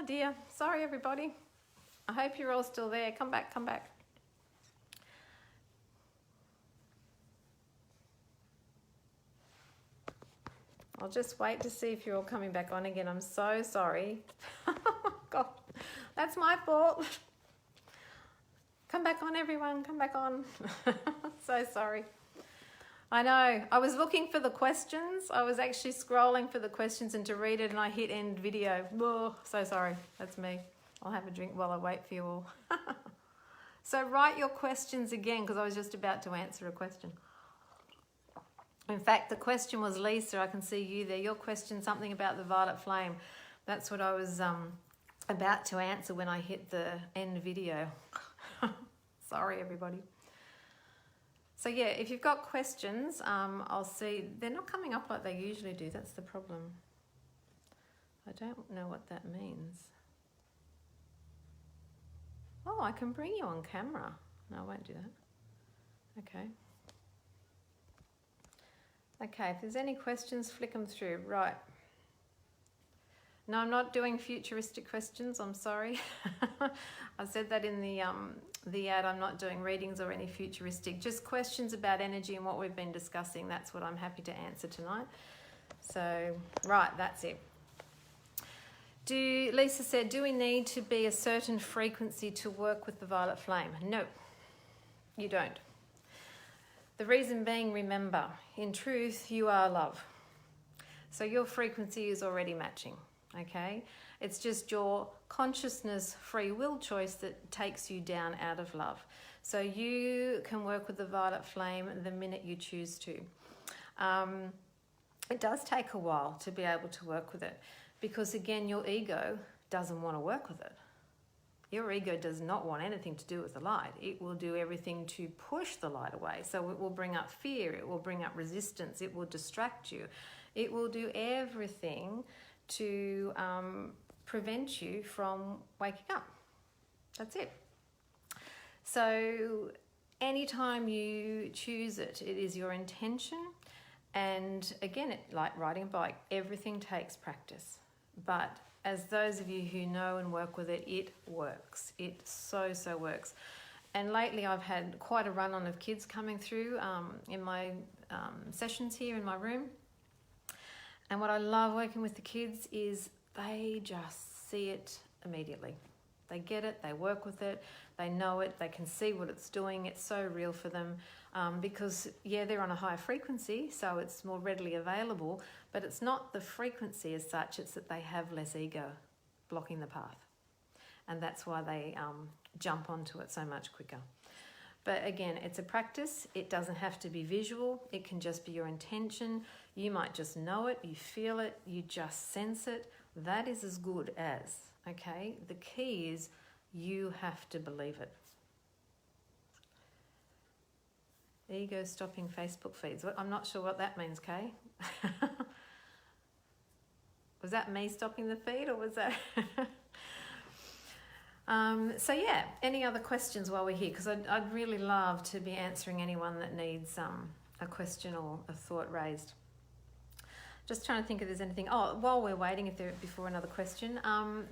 Oh dear. Sorry, everybody. I hope you're all still there. Come back, come back. I'll just wait to see if you're all coming back on again. I'm so sorry. God, that's my fault. Come back on, everyone. Come back on. So sorry. I know. I was looking for the questions. I was actually scrolling for the questions and to read it, and I hit end video. Oh, so sorry. That's me. I'll have a drink while I wait for you all. So write your questions again, because I was just about to answer a question. In fact, the question was, Lisa, I can see you there. Your question, something about the violet flame. That's what I was about to answer when I hit the end video. Sorry, everybody. So yeah, if you've got questions, I'll see. They're not coming up like they usually do. That's the problem. I don't know what that means. Oh, I can bring you on camera. No, I won't do that. Okay. Okay, if there's any questions, flick them through. Right. No, I'm not doing futuristic questions. I'm sorry. I said that in the ad. I'm not doing readings or any futuristic. Just questions about energy and what we've been discussing. That's what I'm happy to answer tonight. So, right, that's it. Lisa said, do we need to be a certain frequency to work with the violet flame? No, you don't. The reason being, remember, in truth, you are love. So your frequency is already matching, okay? It's just your consciousness free will choice that takes you down out of love. So you can work with the violet flame the minute you choose to. It does take a while to be able to work with it because, again, your ego doesn't want to work with it. Your ego does not want anything to do with the light. It will do everything to push the light away. So it will bring up fear. It will bring up resistance. It will distract you. It will do everything to prevent you from waking up. That's it. So anytime you choose it, it is your intention. And again, like riding a bike, everything takes practice. But as those of you who know and work with it, it works. It so works. And lately I've had quite a run-on of kids coming through in my sessions here in my room. And what I love working with the kids is they just see it immediately. They get it, they work with it, they know it, they can see what it's doing. It's so real for them because, yeah, they're on a higher frequency, so it's more readily available, but it's not the frequency as such, it's that they have less ego blocking the path. And that's why they jump onto it so much quicker. But again, it's a practice. It doesn't have to be visual. It can just be your intention. You might just know it, you feel it, you just sense it. That is as good as, okay? The key is you have to believe it. Ego stopping Facebook feeds. I'm not sure what that means, Kay. Was that me stopping the feed or was that... So yeah, any other questions while we're here? Because I'd really love to be answering anyone that needs a question or a thought raised. Just trying to think if there's anything. Oh, while we're waiting, before another question,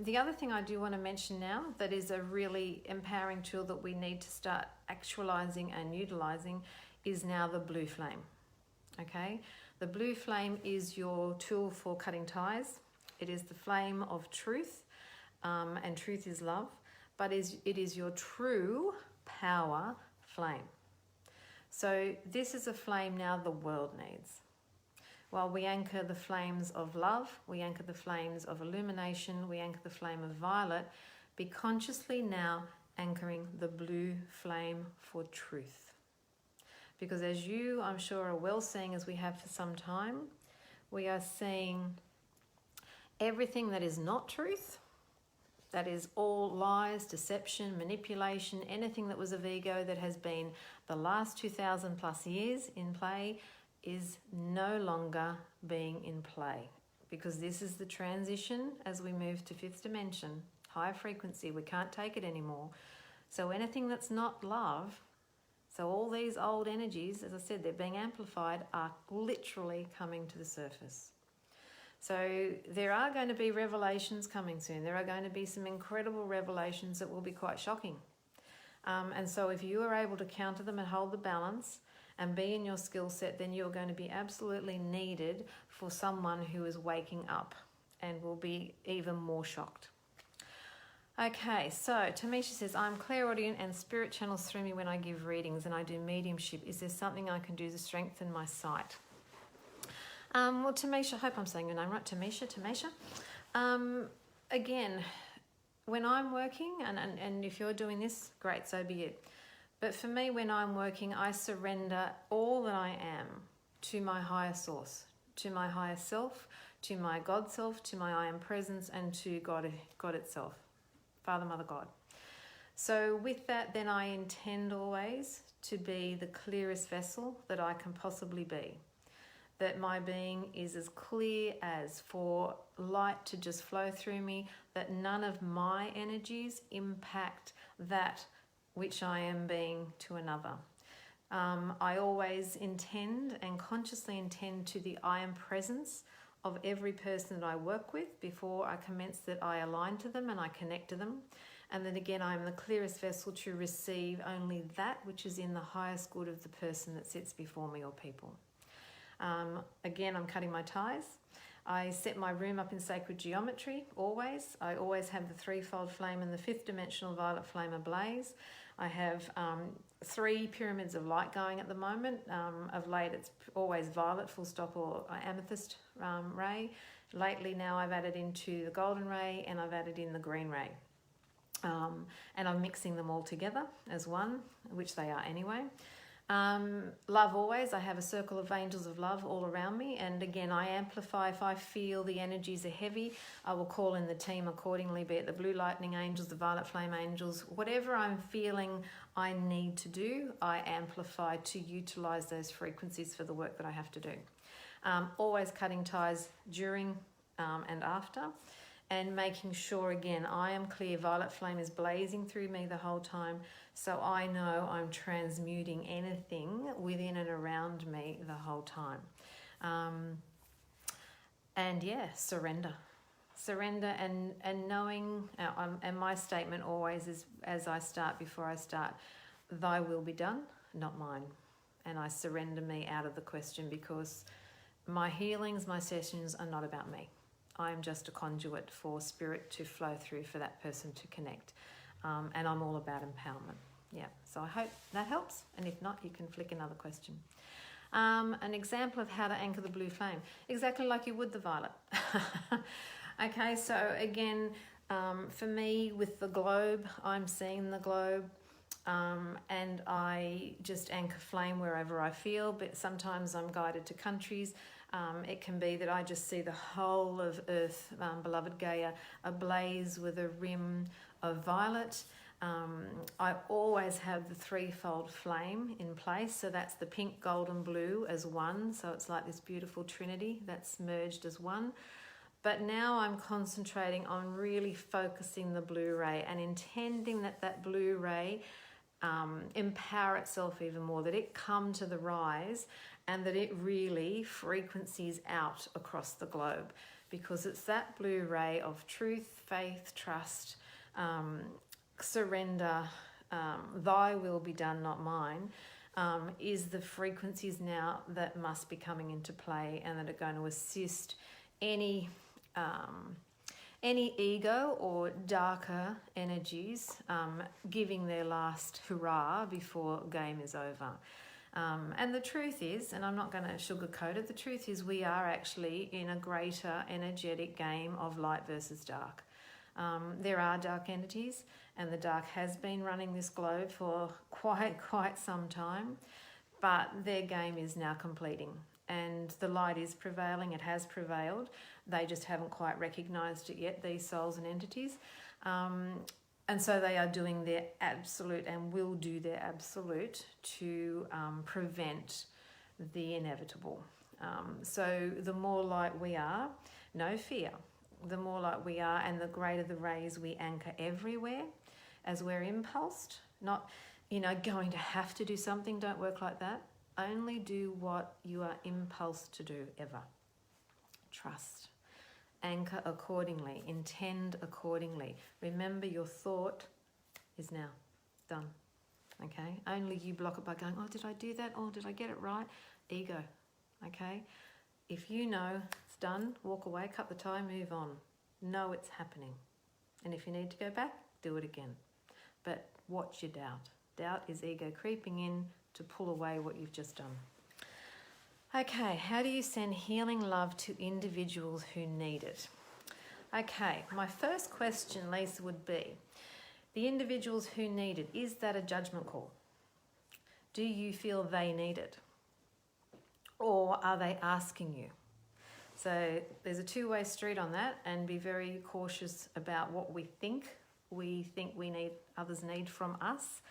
the other thing I do want to mention now that is a really empowering tool that we need to start actualizing and utilizing is now the blue flame. Okay, the blue flame is your tool for cutting ties. It is the flame of truth, and truth is love. But it is your true power flame. So this is a flame now the world needs. While we anchor the flames of love, we anchor the flames of illumination, we anchor the flame of violet, be consciously now anchoring the blue flame for truth. Because as you, I'm sure, are well seeing as we have for some time, we are seeing everything that is not truth. That is all lies, deception, manipulation, anything that was of ego that has been the last 2,000 plus years in play is no longer being in play. Because this is the transition as we move to fifth dimension, higher frequency, we can't take it anymore. So anything that's not love, so all these old energies, as I said, they're being amplified, are literally coming to the surface. So there are going to be revelations coming soon. There are going to be some incredible revelations that will be quite shocking. And so if you are able to counter them and hold the balance and be in your skill set, then you're going to be absolutely needed for someone who is waking up and will be even more shocked. Okay, so Tamisha says, I'm clairaudient and spirit channels through me when I give readings and I do mediumship. Is there something I can do to strengthen my sight? Well, Tamisha, I hope I'm saying your name right. Tamisha. Again, when I'm working, and if you're doing this, great, so be it. But for me, when I'm working, I surrender all that I am to my higher source, to my higher self, to my God self, to my I am presence, and to God itself, Father, Mother, God. So with that, then I intend always to be the clearest vessel that I can possibly be. That my being is as clear as for light to just flow through me, that none of my energies impact that which I am being to another. I always intend and consciously intend to the I am presence of every person that I work with before I commence, that I align to them and I connect to them. And then again, I am the clearest vessel to receive only that which is in the highest good of the person that sits before me or people. Again, I'm cutting my ties. I set my room up in sacred geometry, always. I always have the threefold flame and the fifth dimensional violet flame ablaze. I have 3 pyramids of light going at the moment. Of late, it's always violet, full stop, or amethyst ray. Lately now I've added into the golden ray and I've added in the green ray. And I'm mixing them all together as one, which they are anyway. Love always. I have a circle of angels of love all around me, and again I amplify. If I feel the energies are heavy, I will call in the team accordingly, be it the blue lightning angels, the violet flame angels, whatever I'm feeling I need to do, I amplify to utilize those frequencies for the work that I have to do. Always cutting ties during and after, and making sure, again, I am clear. Violet flame is blazing through me the whole time, so I know I'm transmuting anything within and around me the whole time. And yeah, surrender and knowing, and my statement always is, as I start, before I start, thy will be done, not mine. And I surrender me out of the question, because my healings, my sessions are not about me. I'm just a conduit for spirit to flow through, for that person to connect. And I'm all about empowerment. Yeah, so I hope that helps. And if not, you can flick another question. An example of how to anchor the blue flame. Exactly like you would the violet. Okay, so again, for me with the globe, I'm seeing the globe. And I just anchor flame wherever I feel, but sometimes I'm guided to countries. It can be that I just see the whole of Earth, beloved Gaia, ablaze with a rim of violet. I always have the threefold flame in place, so that's the pink, gold and blue as one, so it's like this beautiful trinity that's merged as one. But now I'm concentrating on really focusing the blue ray and intending that that blue ray empower itself even more, that it come to the rise and that it really frequencies out across the globe, because it's that blue ray of truth, faith, trust, surrender, thy will be done, not mine, is the frequencies now that must be coming into play, and that are going to assist any ego or darker energies giving their last hurrah before game is over. And the truth is, and I'm not going to sugarcoat it, the truth is we are actually in a greater energetic game of light versus dark. There are dark entities, and the dark has been running this globe for quite some time, but their game is now completing. And the light is prevailing, it has prevailed. They just haven't quite recognised it yet, these souls and entities. And so they are doing their absolute and will do their absolute to prevent the inevitable. So the more light we are, no fear. The more light we are and the greater the rays we anchor everywhere as we're impulsed. Not, going to have to do something. Don't work like that. Only do what you are impulsed to do ever. Trust. anchor accordingly, intend accordingly. Remember, your thought is now done. Okay? Only you block it by going, oh, did I do that? Oh, did I get it right? Ego. Okay? If you know it's done, walk away, cut the tie, move on. Know it's happening. And if you need to go back, do it again. But watch your doubt. Doubt is ego creeping in to pull away what you've just done. Okay, how do you send healing love to individuals who need it? Okay, my first question, Lisa, would be, the individuals who need it, is that a judgment call? Do you feel they need it? Or are they asking you? So there's a two-way street on that, and be very cautious about what we think we need, others need from us.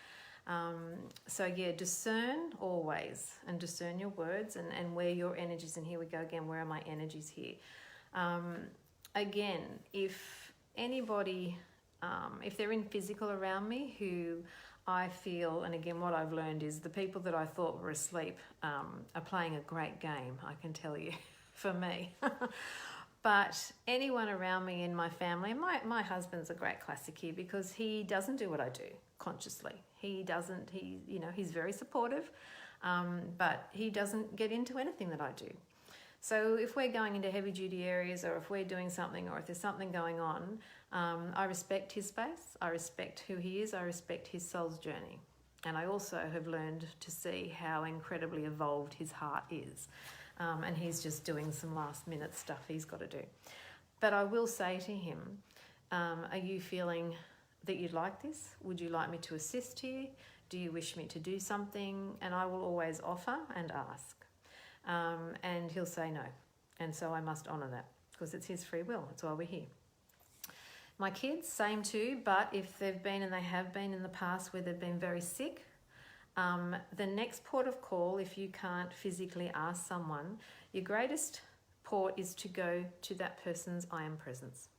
So yeah, discern always, and discern your words and where your energies, and here we go again, where are my energies here? Again, if anybody, if they're in physical around me who I feel, and again what I've learned is the people that I thought were asleep are playing a great game, I can tell you, for me. But anyone around me in my family, my husband's a great classic here because he doesn't do what I do consciously. He doesn't, he's very supportive, but he doesn't get into anything that I do. So if we're going into heavy duty areas, or if we're doing something, or if there's something going on, I respect his space, I respect who he is, I respect his soul's journey. And I also have learned to see how incredibly evolved his heart is. And he's just doing some last minute stuff he's got to do. But I will say to him, are you feeling that you'd like this? Would you like me to assist you? Do you wish me to do something? And I will always offer and ask. And he'll say no. And so I must honour that because it's his free will. That's why we're here. My kids, same too, but if they've been, and they have been in the past where they've been very sick, the next port of call, if you can't physically ask someone, your greatest port is to go to that person's I am presence.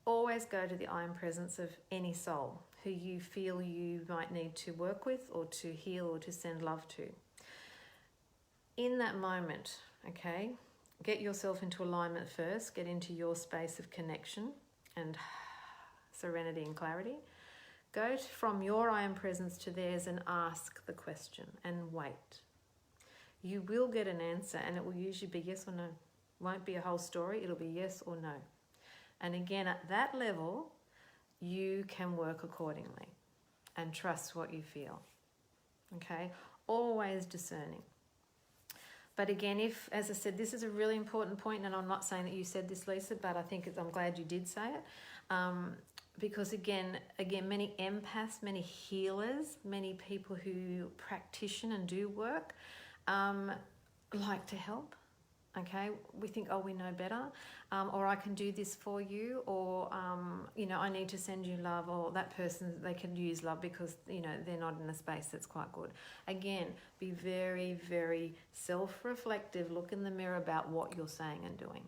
Always go to the I am presence of any soul who you feel you might need to work with or to heal or to send love to. In that moment, okay, get yourself into alignment first, get into your space of connection and serenity and clarity. Go from your I am presence to theirs and ask the question and wait. You will get an answer, and it will usually be yes or no. Won't be a whole story, it'll be yes or no. And again, at that level, you can work accordingly and trust what you feel. Okay? Always discerning. But again, if, as I said, this is a really important point, and I'm not saying that you said this, Lisa, but I think I'm glad you did say it. Because again, many empaths, many healers, many people who practition and do work like to help. Okay, we think, oh, we know better, or I can do this for you, or I need to send you love, or that person, they can use love because they're not in a space that's quite good. Again, be very, very self-reflective. Look in the mirror about what you're saying and doing,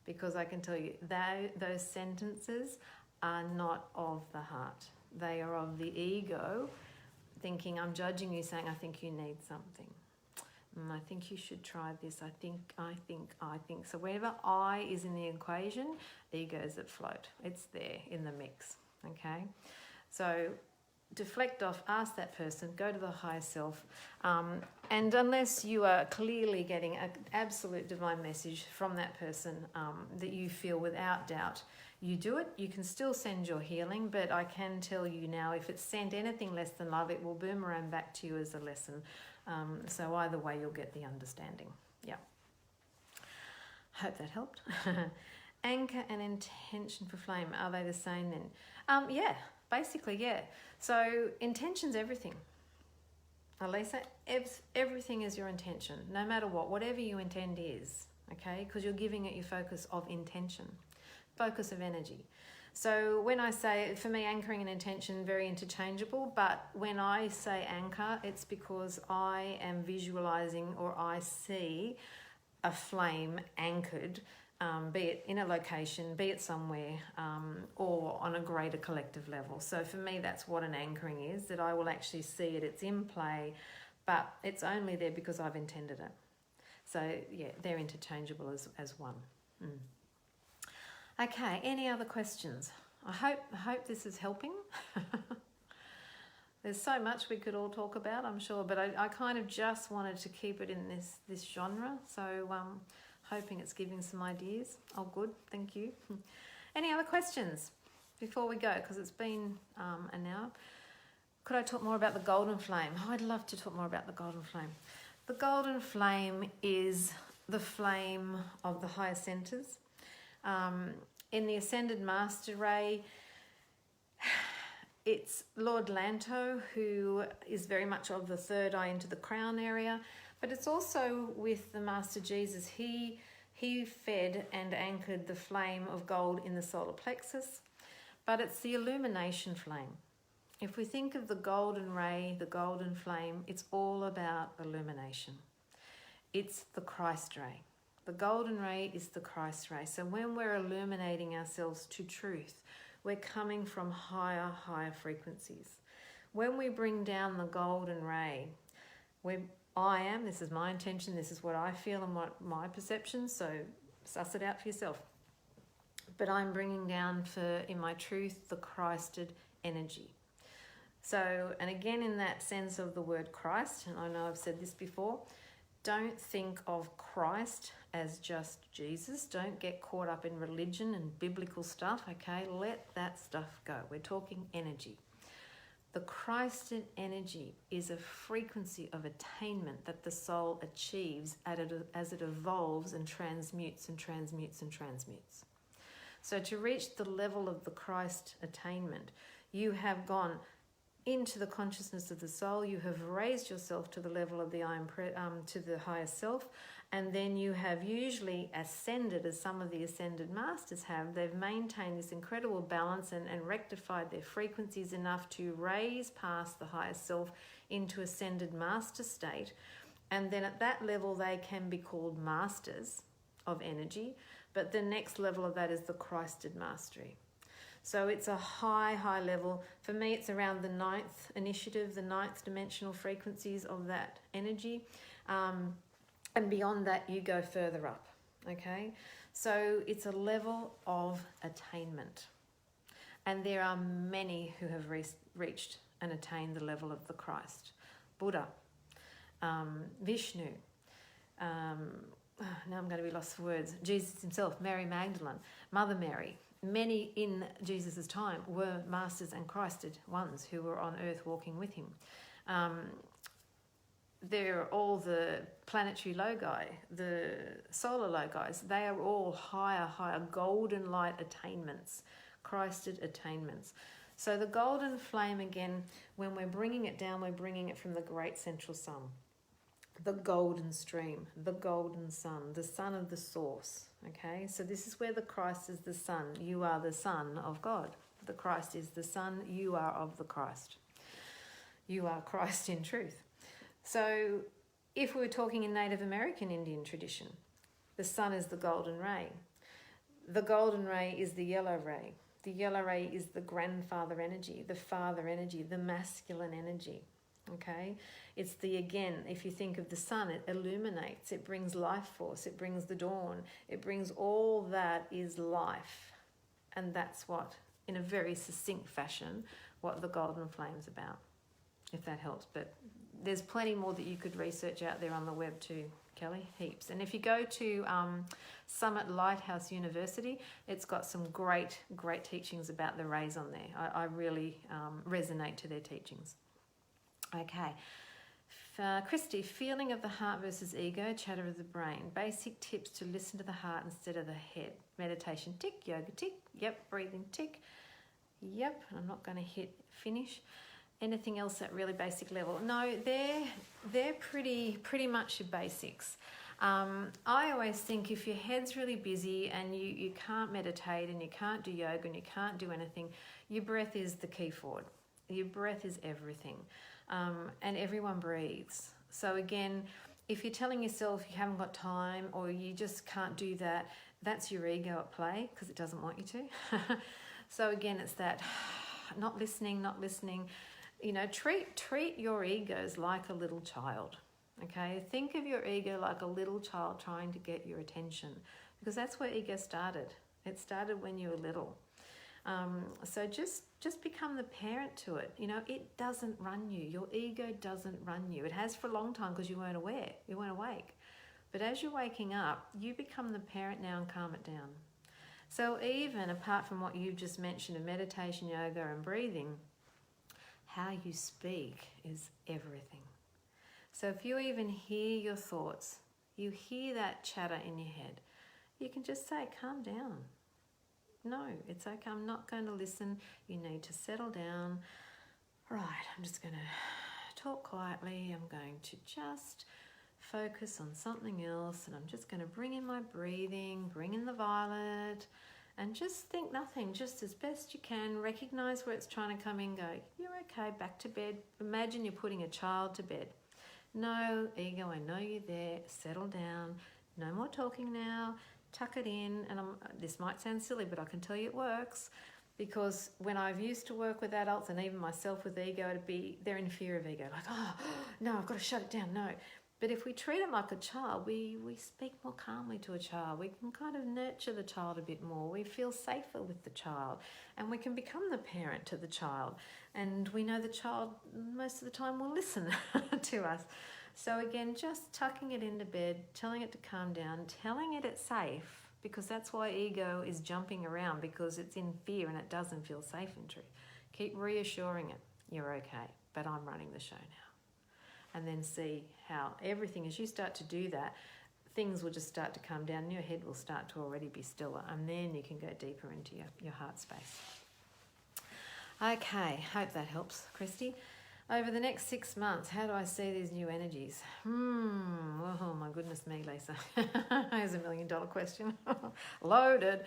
because I can tell you those sentences are not of the heart. They are of the ego, thinking I'm judging you, saying I think you need something. I think you should try this. I think. So whenever I is in the equation, ego's at float. It's there in the mix, okay? So deflect off, ask that person, go to the higher self. And unless you are clearly getting an absolute divine message from that person that you feel without doubt, you do it. You can still send your healing, but I can tell you now, if it's sent anything less than love, it will boomerang back to you as a lesson. So either way, you'll get the understanding. Yeah. Hope that helped. Anchor and intention for flame, are they the same then? Yeah, basically, yeah. So intention's everything. Elisa, everything is your intention, no matter what, whatever you intend is, okay? Because you're giving it your focus of intention, focus of energy. So when I say, for me, anchoring and intention, very interchangeable, but when I say anchor, it's because I am visualizing, or I see a flame anchored, be it in a location, be it somewhere, or on a greater collective level. So for me, that's what an anchoring is, that I will actually see it, it's in play, but it's only there because I've intended it. So yeah, they're interchangeable as one. Okay, any other questions? I hope this is helping. There's so much we could all talk about, I'm sure, but I kind of just wanted to keep it in this genre, so hoping it's giving some ideas. Oh, good, thank you. Any other questions before we go? Because it's been an hour. Could I talk more about the golden flame? Oh, I'd love to talk more about the golden flame. The golden flame is the flame of the higher centers. In the Ascended Master Ray, it's Lord Lanto, who is very much of the third eye into the crown area, but it's also with the Master Jesus. He fed and anchored the flame of gold in the solar plexus, but it's the illumination flame. If we think of the golden ray, the golden flame, it's all about illumination. It's the Christ ray. The golden ray is the Christ ray. So when we're illuminating ourselves to truth, we're coming from higher frequencies. When we bring down the golden ray, this is my intention, this is what I feel and what my perception, so suss it out for yourself. But I'm bringing down in my truth, the Christed energy. So, and again, in that sense of the word Christ, and I know I've said this before, don't think of Christ as just Jesus. Don't get caught up in religion and biblical stuff, okay? Let that stuff go. We're talking energy. The Christed energy is a frequency of attainment that the soul achieves as it evolves and transmutes and transmutes and transmutes. So to reach the level of the Christ attainment, you have gone into the consciousness of the soul, you have raised yourself to the level of the to the higher self, and then you have usually ascended, as some of the ascended masters have. They've maintained this incredible balance and rectified their frequencies enough to raise past the higher self into ascended master state, and then at that level they can be called masters of energy, but the next level of that is the Christed mastery. So it's a high level. For me, it's around the 9th initiative, the 9th dimensional frequencies of that energy. And beyond that, you go further up, okay? So it's a level of attainment. And there are many who have reached and attained the level of the Christ. Buddha, Vishnu, now I'm going to be lost for words, Jesus himself, Mary Magdalene, Mother Mary. Many in Jesus' time were masters and Christed ones who were on earth walking with him. They're all the planetary logi, the solar logis. They are all higher golden light attainments, Christed attainments. So the golden flame, again, when we're bringing it down, we're bringing it from the great central sun, the golden stream, the golden sun, the sun of the source. Okay, so this is where the Christ is the Son. You are the Son of God. The Christ is the Son. You are of the Christ. You are Christ in truth. So if we were talking in Native American Indian tradition, the sun is the golden ray. The golden ray is the yellow ray. The yellow ray is the grandfather energy, the father energy, the masculine energy. Okay, it's again, if you think of the sun, it illuminates, it brings life force, it brings the dawn, it brings all that is life. And that's what, in a very succinct fashion, what the golden flame's about, if that helps. But there's plenty more that you could research out there on the web too, Kelly, heaps. And if you go to Summit Lighthouse University, it's got some great teachings about the rays on there. I really resonate to their teachings. Okay, Christy, feeling of the heart versus ego, chatter of the brain. Basic tips to listen to the heart instead of the head. Meditation, tick. Yoga, tick. Yep. Breathing, tick. Yep. I'm not going to hit finish. Anything else at really basic level? No, they're pretty much your basics. I always think if your head's really busy and you can't meditate and you can't do yoga and you can't do anything, your breath is the key forward. Your breath is everything. And everyone breathes. So again, if you're telling yourself you haven't got time or you just can't do that, that's your ego at play because it doesn't want you to. So again, it's that not listening. You know, treat your egos like a little child. Okay, think of your ego like a little child trying to get your attention. because that's where ego started. It started when you were little. So just become the parent to it. You know, it doesn't run you. Your ego doesn't run you. It has for a long time because you weren't aware. You weren't awake. But as you're waking up, you become the parent now and calm it down. So even apart from what you've just mentioned of meditation, yoga and breathing, how you speak is everything. So if you even hear your thoughts, you hear that chatter in your head, you can just say, calm down. No, it's okay. I'm not going to listen. You need to settle down. Right, I'm just going to talk quietly. I'm going to just focus on something else, and I'm just going to bring in my breathing, bring in the violet, and just think nothing, just as best you can. Recognize where it's trying to come in, go, you're okay, back to bed. Imagine you're putting a child to bed. No, ego, I know you're there. Settle down. No more talking now. Tuck it in. And this might sound silly, but I can tell you it works. Because when I've used to work with adults, and even myself with ego, they're in fear of ego. Like, oh, no, I've got to shut it down. No. But if we treat it like a child, we speak more calmly to a child. We can kind of nurture the child a bit more. We feel safer with the child. And we can become the parent to the child. And we know the child most of the time will listen to us. So again, just tucking it into bed, telling it to calm down, telling it it's safe, because that's why ego is jumping around, because it's in fear and it doesn't feel safe in truth. Keep reassuring it, you're okay, but I'm running the show now. And then see how everything, as you start to do that, things will just start to calm down and your head will start to already be stiller, and then you can go deeper into your heart space. Okay, hope that helps, Christy. Over the next 6 months, how do I see these new energies? Oh my goodness me, Lisa. Here's $1 million question. Loaded.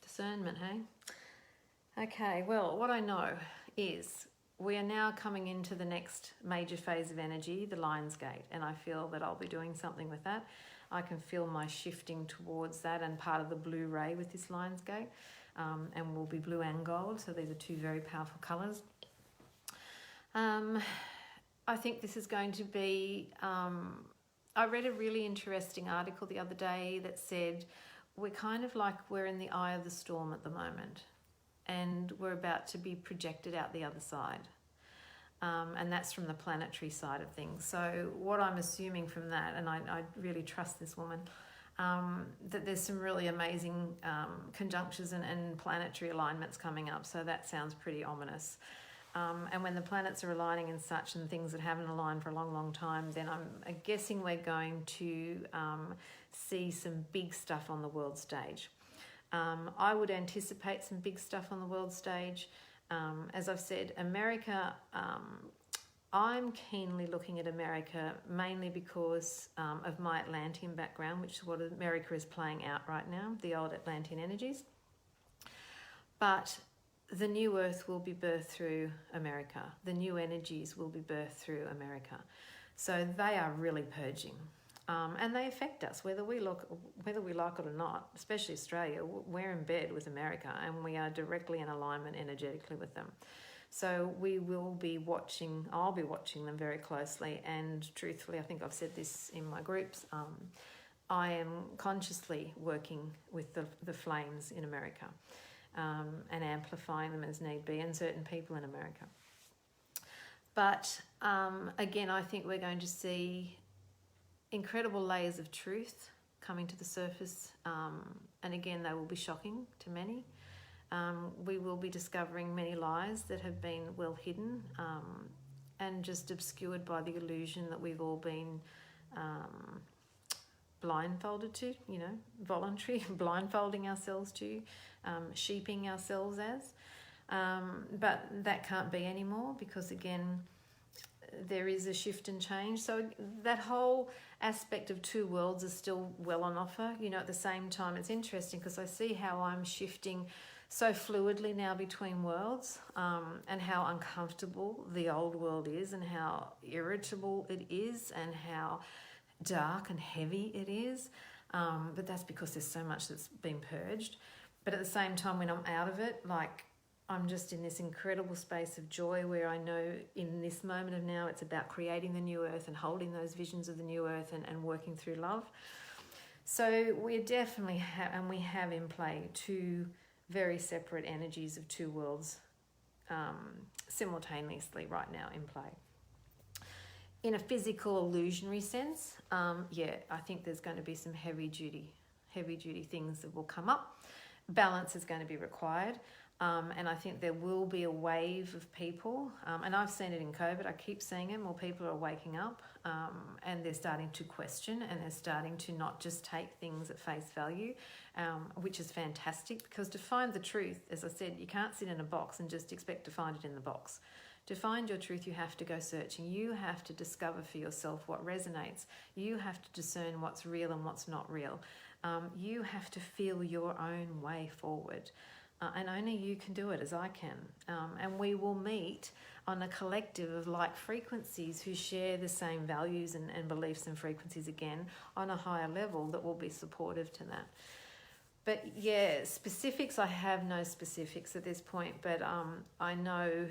Discernment, hey? Okay, well, what I know is we are now coming into the next major phase of energy, the Lion's Gate, and I feel that I'll be doing something with that. I can feel my shifting towards that, and part of the blue ray with this Lion's Gate, and will be blue and gold, so these are two very powerful colours. I think this is going to be, I read a really interesting article the other day that said we're kind of like we're in the eye of the storm at the moment, and we're about to be projected out the other side. And that's from the planetary side of things. So what I'm assuming from that, and I really trust this woman, that there's some really amazing conjunctions and planetary alignments coming up. So that sounds pretty ominous. And when the planets are aligning and such, and things that haven't aligned for a long, long time, then I'm guessing we're going to see some big stuff on the world stage. I would anticipate some big stuff on the world stage. As I've said, America, I'm keenly looking at America mainly because of my Atlantean background, which is what America is playing out right now, the old Atlantean energies. But the new earth will be birthed through America. The new energies will be birthed through America. So they are really purging. And they affect us, whether we like it or not, especially Australia. We're in bed with America, and we are directly in alignment energetically with them. So we will be watching, I'll be watching them very closely, and truthfully, I think I've said this in my groups, I am consciously working with the flames in America. And amplifying them as need be, and certain people in America. But again, I think we're going to see incredible layers of truth coming to the surface, and again, they will be shocking to many. We will be discovering many lies that have been well hidden and just obscured by the illusion that we've all been blindfolded to, voluntary, blindfolding ourselves to, sheeping ourselves as. But that can't be anymore, because again, there is a shift and change. So that whole aspect of two worlds is still well on offer. At the same time, it's interesting because I see how I'm shifting so fluidly now between worlds, and how uncomfortable the old world is, and how irritable it is, and how dark and heavy it is. But that's because there's so much that's been purged. But at the same time, when I'm out of it, I'm just in this incredible space of joy where I know in this moment of now, it's about creating the new earth and holding those visions of the new earth and working through love. So we definitely have, and we have in play, two very separate energies of two worlds simultaneously right now in play. In a physical illusionary sense, I think there's going to be some heavy duty things that will come up. Balance is going to be required. And I think there will be a wave of people, and I've seen it in COVID, I keep seeing it, more people are waking up and they're starting to question, and they're starting to not just take things at face value, which is fantastic, because to find the truth, as I said, you can't sit in a box and just expect to find it in the box. To find your truth, you have to go searching. You have to discover for yourself what resonates. You have to discern what's real and what's not real. You have to feel your own way forward. And only you can do it, as I can. And we will meet on a collective of like frequencies who share the same values and beliefs and frequencies again on a higher level that will be supportive to that. But yeah, specifics, I have no specifics at this point, but I know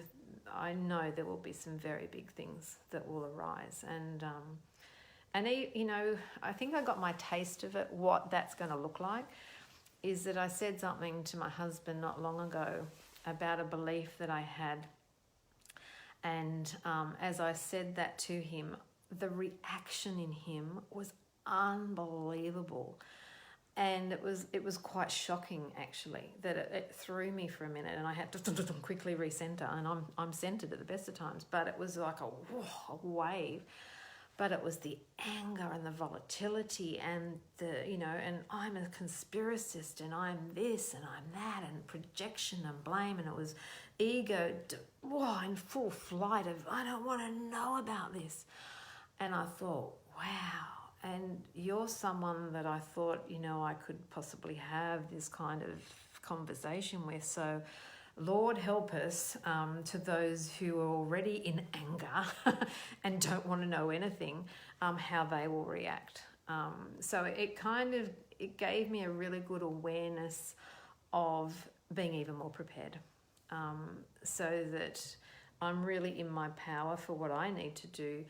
there will be some very big things that will arise. And you know, I think I got my taste of it, what that's going to look like. Is that I said something to my husband not long ago about a belief that I had. And as I said that to him, the reaction in him was unbelievable. And it was quite shocking, actually, that it threw me for a minute, and I had to quickly recenter. And I'm centered at the best of times, but it was like a wave. But it was the anger and the volatility and and I'm a conspiracist and I'm this and I'm that, and projection and blame, and it was ego in full flight of, I don't want to know about this. And I thought, wow, and you're someone that I thought, I could possibly have this kind of conversation with. So Lord help us to those who are already in anger and don't want to know anything, how they will react. So it gave me a really good awareness of being even more prepared, so that I'm really in my power for what I need to do,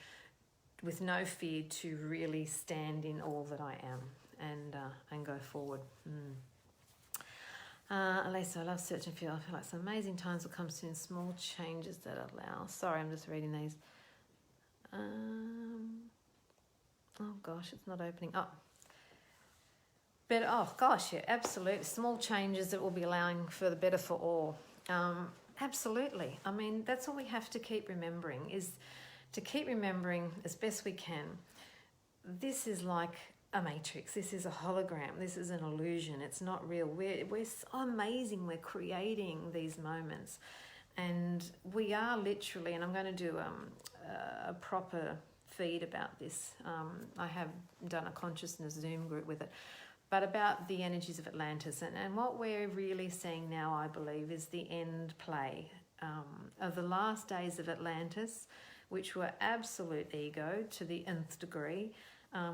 with no fear to really stand in all that I am and go forward. Elisa, I love search and feel. I feel like some amazing times will come soon. Small changes that allow. Sorry, I'm just reading these. Oh gosh, it's not opening. Yeah, absolutely. Small changes that will be allowing for the better for all. Absolutely. I mean, that's what we have to keep remembering, is to keep remembering as best we can. This is like a matrix. This is a hologram. This is an illusion. It's not real. We're so amazing. We're creating these moments, and we are literally. And I'm going to do a proper feed about this. I have done a consciousness Zoom group with it, but about the energies of Atlantis, and what we're really seeing now, I believe, is the end play of the last days of Atlantis, which were absolute ego to the nth degree.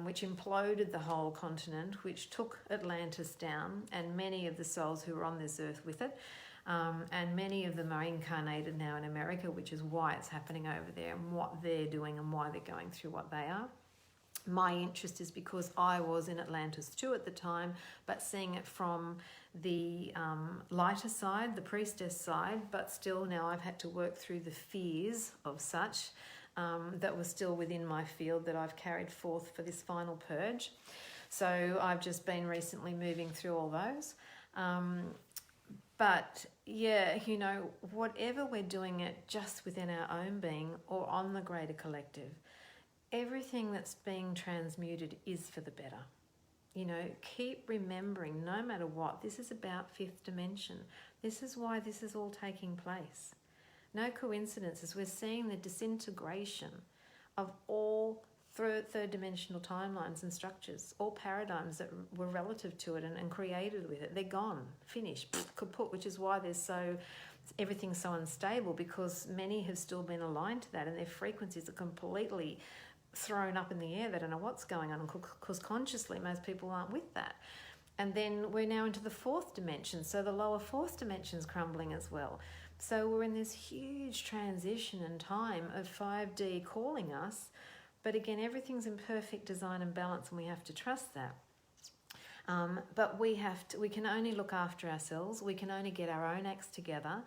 Which imploded the whole continent, which took Atlantis down, and many of the souls who were on this earth with it. And many of them are incarnated now in America, which is why it's happening over there and what they're doing and why they're going through what they are. My interest is because I was in Atlantis too at the time, but seeing it from the lighter side, the priestess side, but still now I've had to work through the fears of such. That was still within my field that I've carried forth for this final purge. So I've just been recently moving through all those. But yeah, whatever we're doing it just within our own being or on the greater collective, everything that's being transmuted is for the better. Keep remembering, no matter what, this is about fifth dimension. This is why this is all taking place. No coincidences. We're seeing the disintegration of all third dimensional timelines and structures, all paradigms that were relative to it and created with it. They're gone, finished, kaput, which is why everything's so unstable, because many have still been aligned to that, and their frequencies are completely thrown up in the air. They don't know what's going on, because consciously most people aren't with that. And then we're now into the fourth dimension, so the lower fourth dimension's crumbling as well. So we're in this huge transition and time of 5D calling us. But again, everything's in perfect design and balance, and we have to trust that. But we can only look after ourselves. We can only get our own acts together.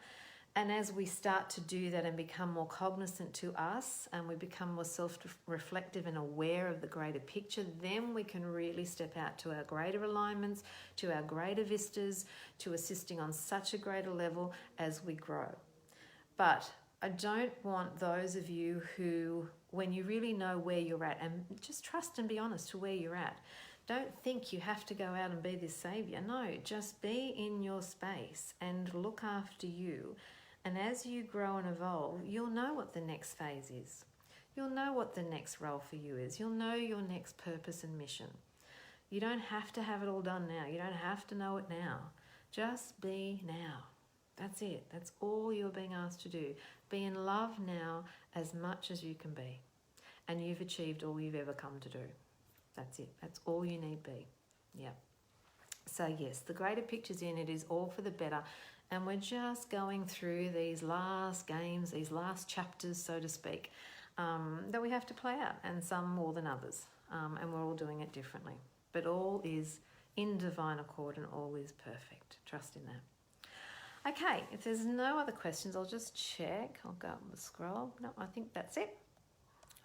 And as we start to do that and become more cognizant to us, and we become more self-reflective and aware of the greater picture, then we can really step out to our greater alignments, to our greater vistas, to assisting on such a greater level as we grow. But I don't want those of you who, when you really know where you're at, and just trust and be honest to where you're at, don't think you have to go out and be this savior. No, just be in your space and look after you. And as you grow and evolve, you'll know what the next phase is. You'll know what the next role for you is. You'll know your next purpose and mission. You don't have to have it all done now. You don't have to know it now. Just be now. That's it. That's all you're being asked to do. Be in love now as much as you can be. And you've achieved all you've ever come to do. That's it. That's all you need be. Yeah. So yes, the greater picture's in. It is all for the better. And we're just going through these last games, these last chapters, so to speak, that we have to play out, and some more than others. And we're all doing it differently. But all is in divine accord and all is perfect. Trust in that. Okay, if there's no other questions, I'll just check. I'll go up and scroll. No, I think that's it.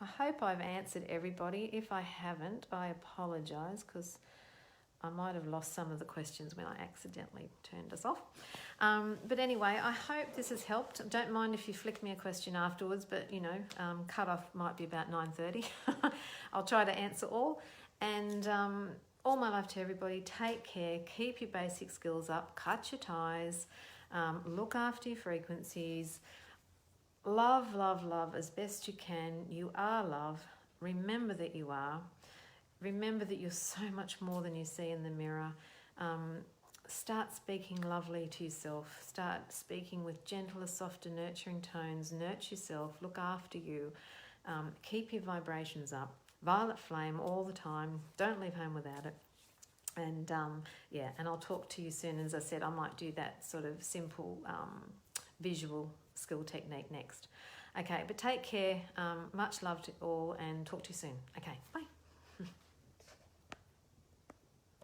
I hope I've answered everybody. If I haven't, I apologise, because I might have lost some of the questions when I accidentally turned us off. But anyway, I hope this has helped. Don't mind if you flick me a question afterwards, but cut off might be about 9:30. I'll try to answer all. And all my love to everybody. Take care. Keep your basic skills up. Cut your ties. Look after your frequencies. Love, love, love as best you can. You are love. Remember that you are. Remember that you're so much more than you see in the mirror. Start speaking lovely to yourself. Start speaking with gentler, softer, nurturing tones. Nurture yourself. Look after you. Keep your vibrations up. Violet flame all the time. Don't leave home without it. And and I'll talk to you soon. As I said, I might do that sort of simple visual skill technique next. Okay, but take care. Much love to all and talk to you soon. Okay, bye.